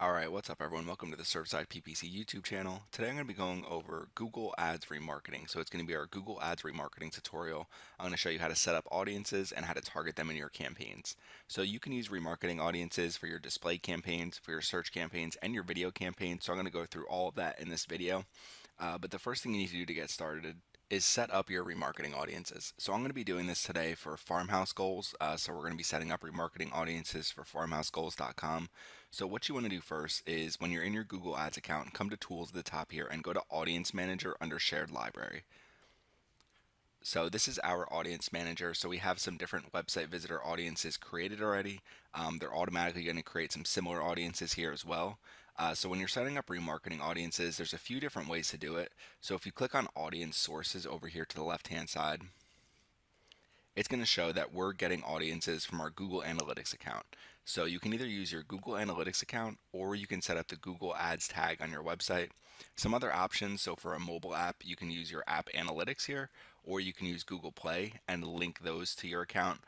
Alright, what's up everyone? Welcome to the Surfside PPC YouTube channel. Today I'm going to be going over Google Ads remarketing. So it's going to be our Google Ads remarketing tutorial. I'm going to show you how to set up audiences and how to target them in your campaigns. So you can use remarketing audiences for your display campaigns, for your search campaigns, and your video campaigns. So I'm going to go through all of that in this video. But the first thing you need to do to get started is set up your remarketing audiences. So I'm going to be doing this today for farmhouse goals. So we're going to be setting up remarketing audiences for farmhousegoals.com. So what you want to do first is when you're in your Google Ads account, come to tools at the top here and go to audience manager under shared library. So this is our audience manager. So we have some different website visitor audiences created already. They're automatically going to create some similar audiences here as well. So when you're setting up remarketing audiences, there's a few different ways to do it. So if you click on audience sources over here to the left hand side, it's going to show that we're getting audiences from our Google Analytics account. So you can either use your Google Analytics account or you can set up the Google Ads tag on your website. Some other options, so for a mobile app, you can use your app analytics here, or you can use Google Play and link those to your account.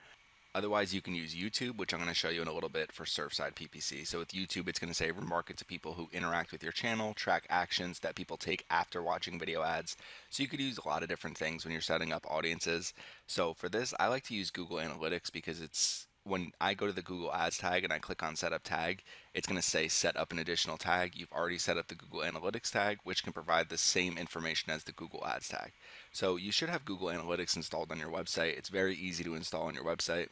Otherwise, you can use YouTube, which I'm going to show you in a little bit for Surfside PPC. So with YouTube, it's going to say remarket to people who interact with your channel, track actions that people take after watching video ads. So you could use a lot of different things when you're setting up audiences. So for this, I like to use Google Analytics because it's when I go to the Google Ads tag and I click on Setup Tag, it's going to say set up an additional tag. You've already set up the Google Analytics tag, which can provide the same information as the Google Ads tag. So you should have Google Analytics installed on your website. It's very easy to install on your website.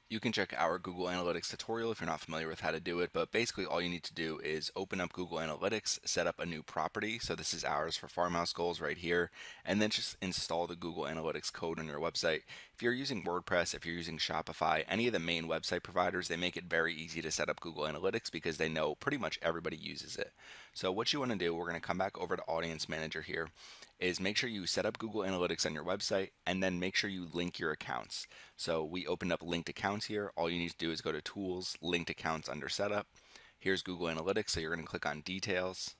You can check our Google Analytics tutorial if you're not familiar with how to do it, but basically all you need to do is open up Google Analytics, set up a new property. So this is ours for Farmhouse Goals right here, and then just install the Google Analytics code on your website. If you're using WordPress, if you're using Shopify, any of the main website providers, they make it very easy to set up Google Analytics because they know pretty much everybody uses it. So what you want to do, we're going to come back over to Audience Manager here, is make sure you set up Google Analytics on your website and then make sure you link your accounts. So we opened up linked accounts here. All you need to do is go to Tools, Linked Accounts under Setup. Here's Google Analytics, so you're going to click on Details.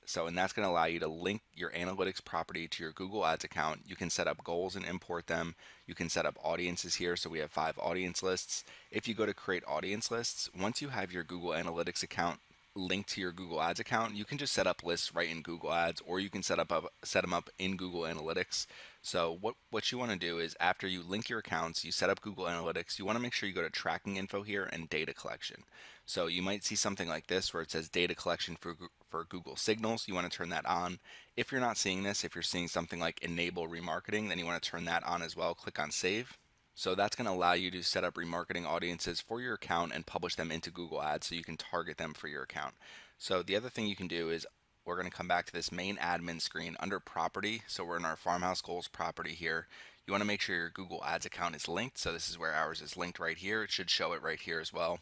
So, and that's going to allow you to link your analytics property to your Google Ads account. You can set up goals and import them. You can set up audiences here. So we have 5 audience lists. If you go to create audience lists, once you have your Google Analytics account linked to your Google Ads account, you can just set up lists right in Google Ads, or you can set them up in Google Analytics. So what you want to do is after you link your accounts, you set up Google Analytics, you want to make sure you go to tracking info here and data collection. So you might see something like this where it says data collection for Google Signals. You want to turn that on. If you're not seeing this, if you're seeing something like enable remarketing, then you want to turn that on as well. Click on save. So that's going to allow you to set up remarketing audiences for your account and publish them into Google Ads so you can target them for your account. So the other thing you can do is we're going to come back to this main admin screen under property. So we're in our Farmhouse Goals property here. You want to make sure your Google Ads account is linked. So this is where ours is linked right here. It should show it right here as well.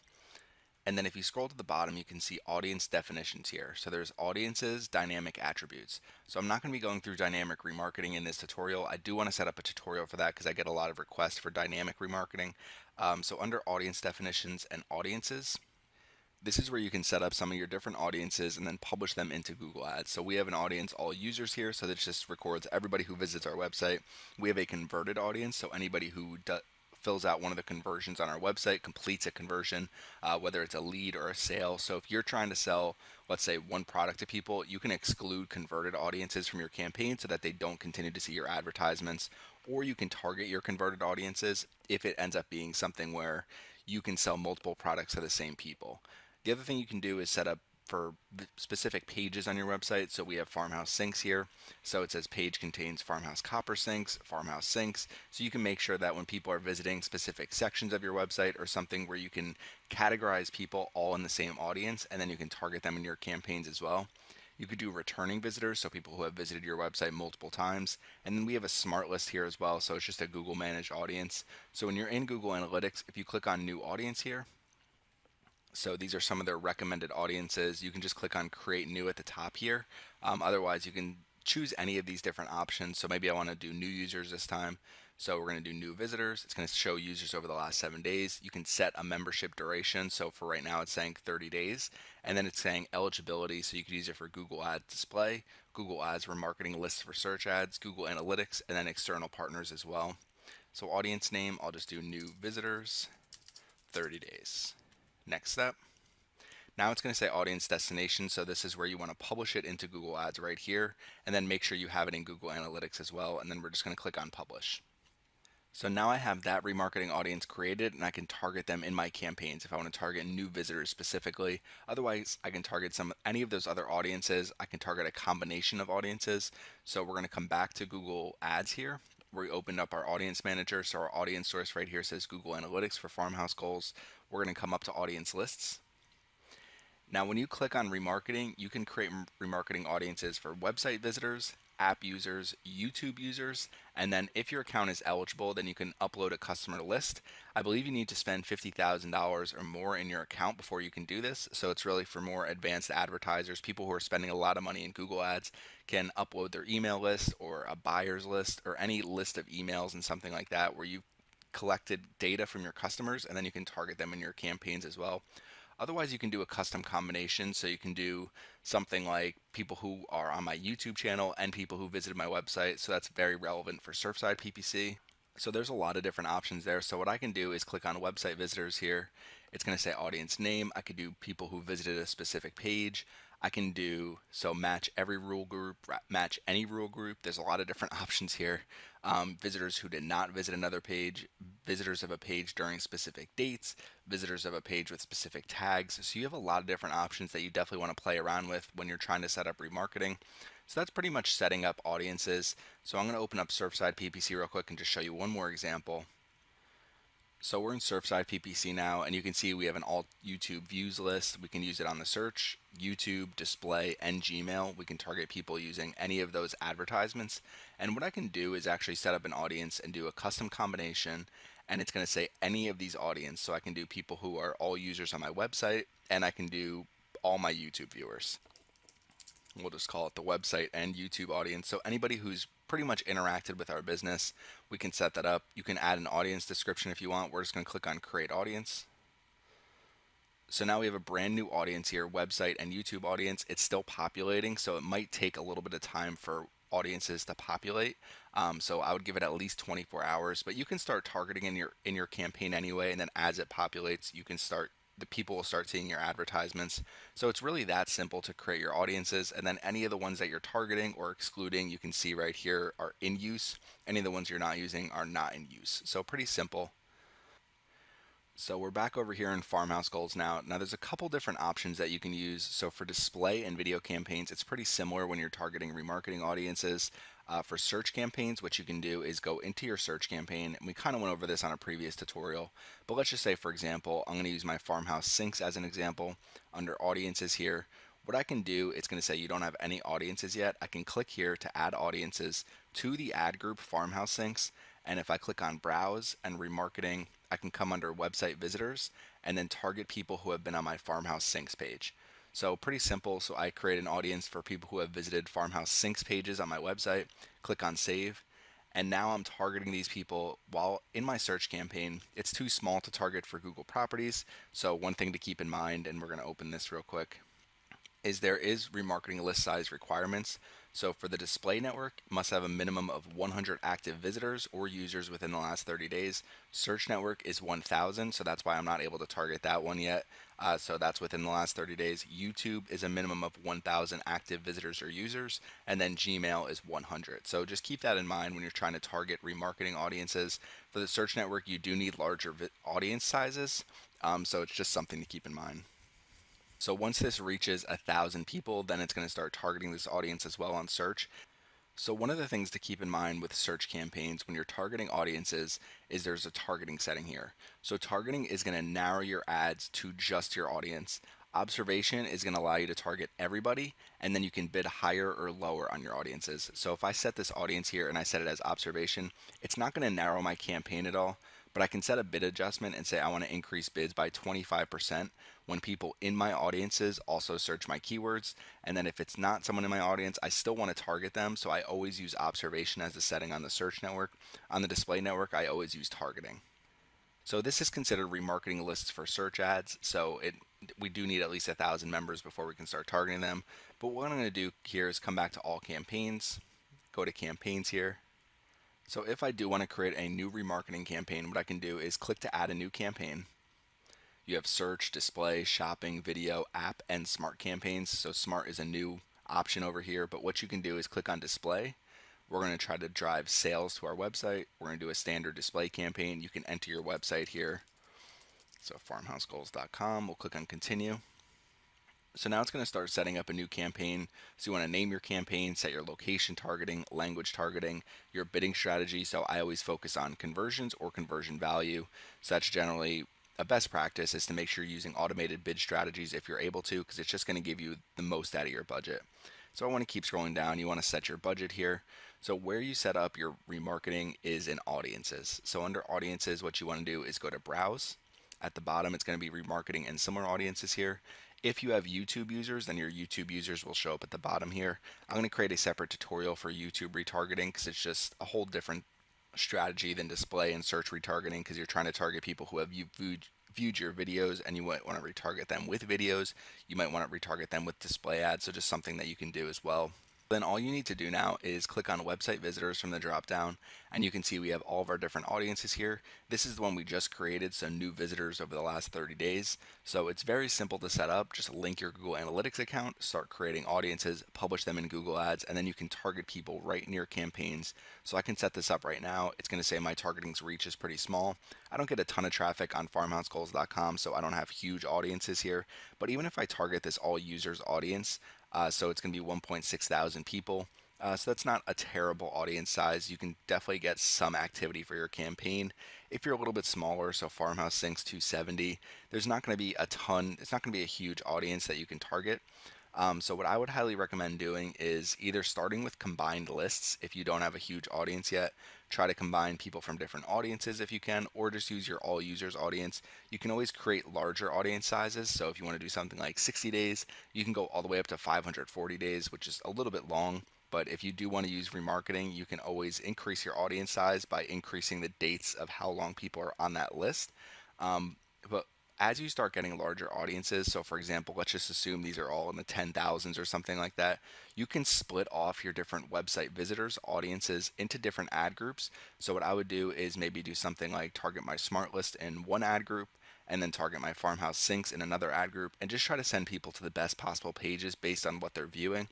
And then if you scroll to the bottom, you can see audience definitions here. So there's audiences, dynamic attributes. So I'm not going to be going through dynamic remarketing in this tutorial. I do want to set up a tutorial for that because I get a lot of requests for dynamic remarketing. So under audience definitions and audiences, this is where you can set up some of your different audiences and then publish them into Google Ads. So we have an audience, all users here, so that just records everybody who visits our website. We have a converted audience, so anybody who fills out one of the conversions on our website, completes a conversion, whether it's a lead or a sale. So if you're trying to sell, let's say, one product to people, you can exclude converted audiences from your campaign so that they don't continue to see your advertisements, or you can target your converted audiences if it ends up being something where you can sell multiple products to the same people. The other thing you can do is set up for specific pages on your website. So we have farmhouse sinks here. So it says page contains farmhouse copper sinks, farmhouse sinks. So you can make sure that when people are visiting specific sections of your website or something where you can categorize people all in the same audience, and then you can target them in your campaigns as well. You could do returning visitors, so people who have visited your website multiple times. And then we have a smart list here as well. So it's just a Google managed audience. So when you're in Google Analytics, if you click on new audience here, so these are some of their recommended audiences. You can just click on create new at the top here. Otherwise, you can choose any of these different options. So maybe I want to do new users this time. So we're going to do new visitors. It's going to show users over the last 7 days. You can set a membership duration. So for right now, it's saying 30 days. And then it's saying eligibility. So you could use it for Google Ads display, Google Ads remarketing lists for search ads, Google Analytics, and then external partners as well. So audience name, I'll just do new visitors, 30 days. Next step. Now it's going to say audience destination, so this is where you want to publish it into Google Ads right here, and then make sure you have it in Google Analytics as well, and then we're just going to click on publish. So now I have that remarketing audience created and I can target them in my campaigns if I want to target new visitors specifically. Otherwise, I can target any of those other audiences. I can target a combination of audiences. So we're going to come back to Google Ads here where we opened up our audience manager. So our audience source right here says Google Analytics for farmhouse goals. We're going to come up to audience lists. Now, when you click on remarketing, you can create remarketing audiences for website visitors, app users, YouTube users, and then if your account is eligible, then you can upload a customer list. I believe you need to spend $50,000 or more in your account before you can do this. So it's really for more advanced advertisers. People who are spending a lot of money in Google Ads can upload their email list or a buyer's list or any list of emails and something like that where you've collected data from your customers and then you can target them in your campaigns as well. Otherwise, you can do a custom combination. So you can do something like people who are on my YouTube channel and people who visited my website. So that's very relevant for Surfside PPC. So there's a lot of different options there. So what I can do is click on website visitors here. It's going to say audience name. I could do people who visited a specific page. I can do match every rule group, match any rule group. There's a lot of different options here. Visitors who did not visit another page, visitors of a page during specific dates, visitors of a page with specific tags. So you have a lot of different options that you definitely want to play around with when you're trying to set up remarketing. So that's pretty much setting up audiences. So I'm going to open up Surfside PPC real quick and just show you one more example. So we're in Surfside PPC now, and you can see we have an all YouTube views list. We can use it on the search, YouTube, display, and Gmail. We can target people using any of those advertisements. And what I can do is actually set up an audience and do a custom combination, and it's going to say any of these audience. So I can do people who are all users on my website, and I can do all my YouTube viewers. We'll just call it the website and YouTube audience. So anybody who's pretty much interacted with our business, we can set that up. You can add an audience description if you want. We're just going to click on create audience. So now we have a brand new audience here, website and YouTube audience. It's still populating, so it might take a little bit of time for audiences to populate. So I would give it at least 24 hours, but you can start targeting in your campaign anyway, and then as it populates, the people will start seeing your advertisements. So it's really that simple to create your audiences, and then any of the ones that you're targeting or excluding, you can see right here are in use. Any of the ones you're not using are not in use. So pretty simple. So we're back over here in Farmhouse Goals now. Now there's a couple different options that you can use. So for display and video campaigns, it's pretty similar when you're targeting remarketing audiences. For search campaigns, what you can do is go into your search campaign, and we kind of went over this on a previous tutorial, but let's just say, for example, I'm going to use my farmhouse sinks as an example. Under audiences here, what I can do, it's going to say you don't have any audiences yet. I can click here to add audiences to the ad group farmhouse sinks, and if I click on browse and remarketing, I can come under website visitors and then target people who have been on my farmhouse sinks page. So pretty simple. So I create an audience for people who have visited farmhouse sinks pages on my website, click on save, and now I'm targeting these people while in my search campaign. It's too small to target for Google properties. So one thing to keep in mind, and we're going to open this real quick, is there is remarketing list size requirements. So for the display network, it must have a minimum of 100 active visitors or users within the last 30 days. Search network is 1,000, so that's why I'm not able to target that one yet. So that's within the last 30 days. YouTube is a minimum of 1,000 active visitors or users, and then Gmail is 100. So just keep that in mind when you're trying to target remarketing audiences. For the search network, you do need larger audience sizes, so it's just something to keep in mind. So once this reaches 1,000 people, then it's going to start targeting this audience as well on search. So one of the things to keep in mind with search campaigns when you're targeting audiences is there's a targeting setting here. So targeting is going to narrow your ads to just your audience. Observation is going to allow you to target everybody, and then you can bid higher or lower on your audiences. So if I set this audience here and I set it as observation, it's not going to narrow my campaign at all, but I can set a bid adjustment and say I want to increase bids by 25% when people in my audiences also search my keywords. And then if it's not someone in my audience, I still want to target them. So I always use observation as the setting on the search network. On the display network, I always use targeting. So this is considered remarketing lists for search ads. So we do need at least 1,000 members before we can start targeting them. But what I'm going to do here is come back to all campaigns, go to campaigns here. So if I do want to create a new remarketing campaign, what I can do is click to add a new campaign. You have search, display, shopping, video, app, and smart campaigns. So smart is a new option over here, but what you can do is click on display. We're going to try to drive sales to our website. We're going to do a standard display campaign. You can enter your website here. So farmhousegoals.com, we'll click on continue. So now it's going to start setting up a new campaign. So you want to name your campaign, set your location targeting, language targeting, your bidding strategy. So I always focus on conversions or conversion value. So that's generally a best practice, is to make sure you're using automated bid strategies if you're able to, because it's just going to give you the most out of your budget. So I want to keep scrolling down. You want to set your budget here. So where you set up your remarketing is in audiences. So under audiences, what you want to do is go to browse. At the bottom, it's going to be remarketing and similar audiences here. If you have YouTube users, then your YouTube users will show up at the bottom here. I'm going to create a separate tutorial for YouTube retargeting, because it's just a whole different strategy than display and search retargeting, because you're trying to target people who have viewed your videos, and you might want to retarget them with videos. You might want to retarget them with display ads, so just something that you can do as well. Then all you need to do now is click on website visitors from the drop down, and you can see we have all of our different audiences here. This is the one we just created, so new visitors over the last 30 days. So it's very simple to set up. Just link your Google Analytics account, start creating audiences, publish them in Google Ads, and then you can target people right in your campaigns. So I can set this up right now. It's going to say my targeting's reach is pretty small. I don't get a ton of traffic on farmhousegoals.com, so I don't have huge audiences here. But even if I target this all users audience, so it's going to be 1.6 thousand people. So that's not a terrible audience size. You can definitely get some activity for your campaign. If you're a little bit smaller, so Farmhouse Sinks 270, there's not going to be a ton, it's not going to be a huge audience that you can target. So what I would highly recommend doing is either starting with combined lists. If you don't have a huge audience yet, try to combine people from different audiences if you can, or just use your all users audience. You can always create larger audience sizes. So if you want to do something like 60 days, you can go all the way up to 540 days, which is a little bit long. But if you do want to use remarketing, you can always increase your audience size by increasing the dates of how long people are on that list. But as you start getting larger audiences, so for example, let's just assume these are all in the 10,000s or something like that, you can split off your different website visitors, audiences into different ad groups. So what I would do is maybe do something like target my smart list in one ad group, and then target my farmhouse sinks in another ad group, and just try to send people to the best possible pages based on what they're viewing.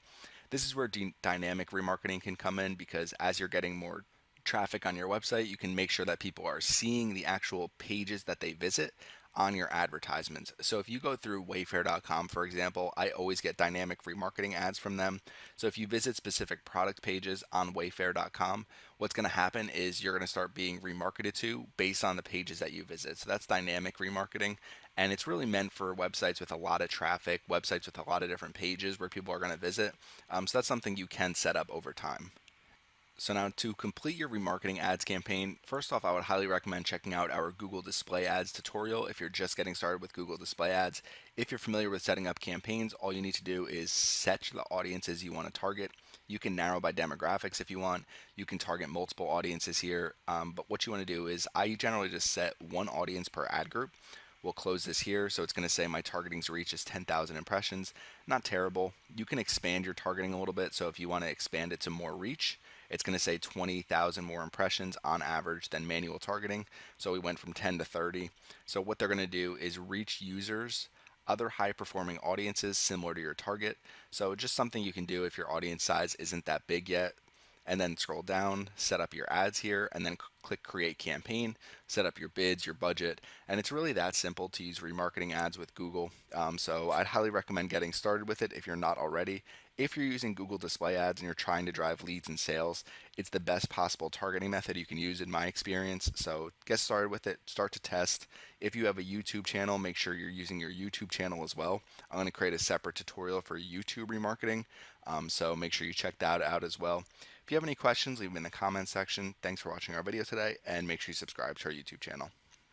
This is where dynamic remarketing can come in, because as you're getting more traffic on your website, you can make sure that people are seeing the actual pages that they visit on your advertisements. So if you go through wayfair.com, for example, I always get dynamic remarketing ads from them. So if you visit specific product pages on wayfair.com, what's going to happen is you're going to start being remarketed to based on the pages that you visit. So that's dynamic remarketing, and it's really meant for websites with a lot of traffic, websites with a lot of different pages where people are going to visit. So that's something you can set up over time. So now, to complete your remarketing ads campaign, first off, I would highly recommend checking out our Google Display Ads tutorial if you're just getting started with Google Display Ads. If you're familiar with setting up campaigns, all you need to do is set the audiences you want to target. You can narrow by demographics if you want. You can target multiple audiences here, but what you want to do is I generally just set one audience per ad group. We'll close this here. So it's going to say my targeting's reach is 10,000 impressions. Not terrible. You can expand your targeting a little bit. So if you want to expand it to more reach, it's going to say 20,000 more impressions on average than manual targeting. So we went from 10 to 30. So what they're going to do is reach users, other high performing audiences similar to your target. So just something you can do if your audience size isn't that big yet. And then scroll down, set up your ads here, and then click create campaign, set up your bids, your budget, and it's really that simple to use remarketing ads with Google. So I'd highly recommend getting started with it if you're not already. If you're using Google Display Ads and you're trying to drive leads and sales, it's the best possible targeting method you can use in my experience. So get started with it, start to test. If you have a YouTube channel, make sure you're using your YouTube channel as well. I'm going to create a separate tutorial for YouTube remarketing, so make sure you check that out as well. If you have any questions, leave them in the comments section. Thanks for watching our video today, and make sure you subscribe to our YouTube channel.